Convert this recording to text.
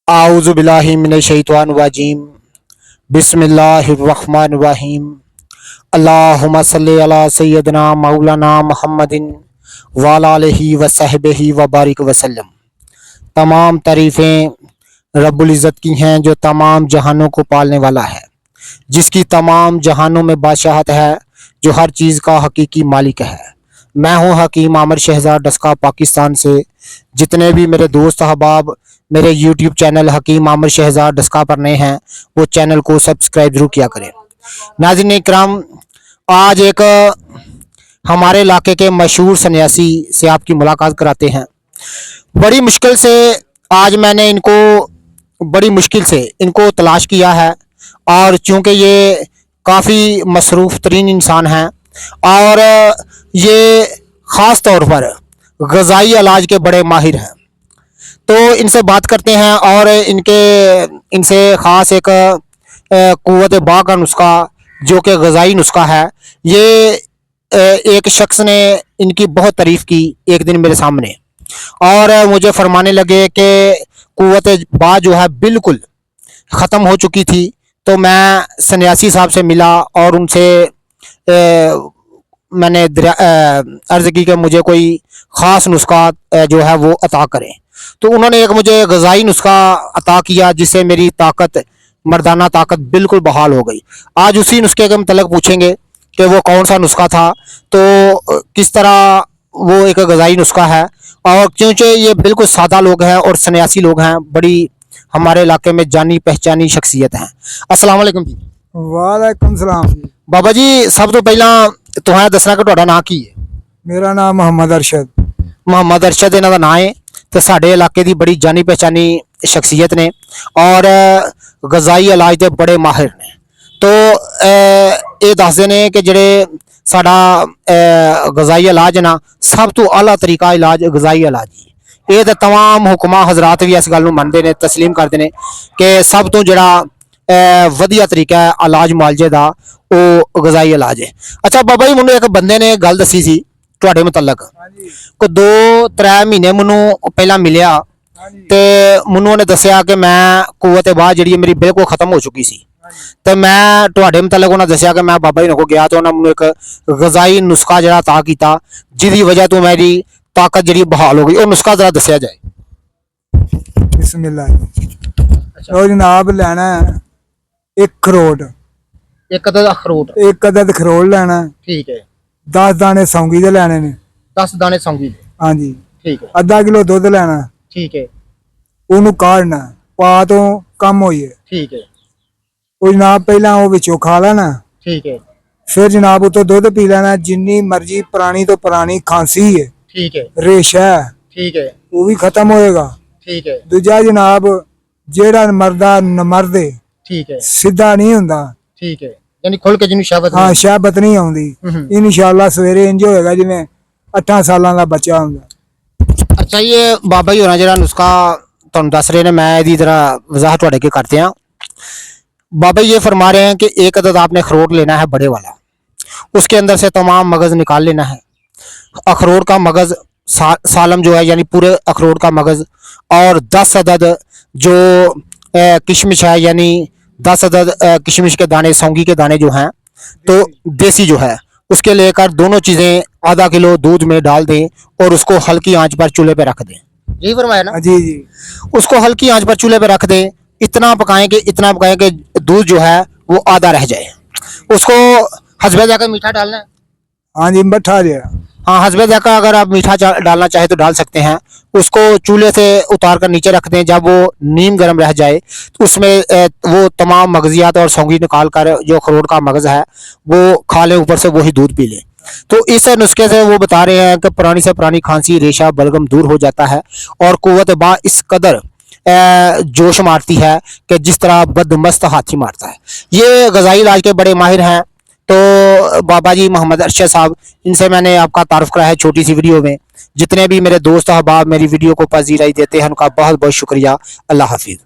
आऊज़ु बिल्लाहि मिनश्शैतानिर्रजीम बिस्मिल्लाहिर्रहमानिर्रहीम अल्लाहुम्मा सल्लि अला सय्यदिना मौलाना मुहम्मदिन व अला आलिहि व सहबिहि व बारिक वसल्लम। तमाम तारीफ़ें रब्बुल इज़्ज़त की हैं जो तमाम जहानों को पालने वाला है, जिसकी तमाम जहानों में बादशाहत है, जो हर चीज़ का हकीकी मालिक है। मैं हूँ हकीम आमिर शहजाद डस्का पाकिस्तान से। जितने भी मेरे दोस्त अहबाब मेरे यूट्यूब चैनल हकीम आमिर शहजाद डस्का पर नए हैं, वो चैनल को सब्सक्राइब जरूर किया करें। नाज़रीन इकराम, आज एक हमारे इलाके के मशहूर सन्यासी से आपकी मुलाकात कराते हैं। बड़ी मुश्किल से आज मैंने बड़ी मुश्किल से इनको तलाश किया है, और चूँकि ये काफ़ी मसरूफ़ तरीन इंसान हैं और ये ख़ास तौर पर ग़िज़ाई इलाज के बड़े माहिर हैं, तो इनसे बात करते हैं और इनसे ख़ास एक क़ुव्वत बा का नुस्खा जो कि ग़िज़ाई नुस्खा है, ये एक शख्स ने इनकी बहुत तारीफ़ की एक दिन मेरे सामने, और मुझे फरमाने लगे कि क़ुव्वत बा जो है बिल्कुल ख़त्म हो चुकी थी। तो मैं सन्यासी साहब से मिला और उनसे मैंने अर्ज़ की कि मुझे कोई ख़ास नुस्खा जो है वो अता करें। तो उन्होंने एक मुझे ग़िज़ाई नुस्खा अता किया, जिससे मेरी ताकत, मर्दाना ताकत बिल्कुल बहाल हो गई। आज उसी नुस्खे के मतलब पूछेंगे कि वो कौन सा नुस्खा था, तो किस तरह वो एक ग़िज़ाई नुस्खा है, और क्योंकि ये बिल्कुल सादा लोग हैं और सन्यासी लोग हैं, बड़ी हमारे इलाके में जानी पहचानी शख्सियत हैं। अस्सलाम वालेकुम जी। वालेकुम सलाम जी। बाबा जी, सब तो पहला तुम्हें दसना कि तुहाडा नाम की है? मेरा नाम मोहम्मद अरशद। मोहम्मद अरशद इन्हां दा नाम है, तो साडे इलाके दी बड़ी जानी पहचानी शख्सियत ने और ग़िज़ाई इलाज दे बड़े माहिर ने। तो ये दसदे ने कि जेह्ड़े साडा ग़िज़ाई इलाज है ना, सब तो आला तरीका इलाज ग़िज़ाई इलाज ही। ये तो तमाम हुक्मा हजरात भी इस गल नूं मनदे ने, तस्लीम करदे ने कि सब तो जेह्ड़ा वधिया तरीका है इलाज मुआलजे दा, वो ग़िज़ाई इलाज है। अच्छा बाबा जी, मैनूं एक बंदे ने गल दसी सी तुहाडे मुतलक, को 2-3 महीने मैनूं पहला मिलिया, ते मैनूं उहने दस्सिया कि मैं क़ुव्वत बा जिहड़ी मेरी बिल्कुल खत्म हो चुकी सी। तो मैं तुहाडे मुतलक उन्हें दस्सिया कि मैं बाबा जी को गया, तो उन्हें मैनूं एक ग़िज़ाई नुस्खा जिहड़ा अता कीता, जिहदी वजह तो मेरी ताकत जिहड़ी बहाल हो गई। वो नुस्खा जरा दस्सिया जाए। बिस्मिल्लाह। लो जनाब, लेना है 1 अखरोट, एक अदद अखरोट, 1 अदद अखरोट लेना है। ठीक है। 10 दाने सौंगी दे लेने ने। 10 दाने सौंगी दे, हाँ जी। ठीक है। आधा किलो दुध लेना, ठीक है। ਉਹਨੂੰ काढ़ना, पा तो कम होइए। ठीक है। ਉਹ जनाब पहला वो विचों खा लेना, ठीक है। फिर जनाब उतो दुध पी लेना, जिन्नी मर्जी पुरानी तो पुरानी खांसी है, ठीक है। रेशा है, ठीक है। वो भी खत्म होएगा। ठीक है। दूजा जनाब जेड़ा मरदा नमर्द है, ठीक है। सीधा नहीं हुंदा, ठीक है, यानी खुल के जिन्हें शहावत हाँ शहाबत नहीं आउंदी। इंशाअल्लाह सवेरे इंज होएगा जिवें 8 सालां दा बच्चा हुंदा। अच्छा, ये बाबा जी होना जरा नुस्खा तुहानूं दस रहे ने, मैं इहदी जरा वजाहत तुहाडे अगे करते हैं। बाबा जी ये फरमा रहे हैं कि 1 अदद आपने अखरोट लेना है बड़े वाला, उसके अंदर से तमाम मगज़ निकाल लेना है। अखरोट का मगज़ सालम जो है, यानी पूरे अखरोट का मगज़, और 10 अदद जो किशमिश है, यानी 10 अदद किशमिश के दाने, सौंगी के दाने जो हैं, तो देसी जो है, उसके लेकर दोनों चीज़ें आधा किलो दूध में डाल दें और उसको हल्की आंच पर चूल्हे पे रख दें। यही फरमाया ना? जी जी। उसको हल्की आंच पर चूल्हे पे रख दें, इतना पकाएं कि दूध जो है वो आधा रह जाए। उसको हस्बे जाकर मीठा डालना है। हाँ जी, मठा दिया। हाँ, हस्बे जाकर अगर आप मीठा डालना चाहे तो डाल सकते हैं। उसको चूल्हे से उतार कर नीचे रख दें। जब वो नीम गर्म रह जाए तो उसमें वो तमाम मगजियात और सौंगी निकाल कर जो अखरोट का मगज़ है वो खा लें, ऊपर से वही दूध पी लें। तो इस नुस्खे से वो बता रहे हैं कि पुरानी से पुरानी खांसी, रेशा, बलगम दूर हो जाता है, और क़ुव्वत बा इस कदर जोश मारती है कि जिस तरह बदमस्त हाथी मारता है। ये ग़िज़ाई इलाज के बड़े माहिर हैं। तो बाबा जी मोहम्मद अरशद साहब, इनसे मैंने आपका तारुफ कराया है छोटी सी वीडियो में। जितने भी मेरे दोस्त अहबाब मेरी वीडियो को पजीराई देते हैं, उनका बहुत बहुत शुक्रिया। अल्लाह हाफिज़।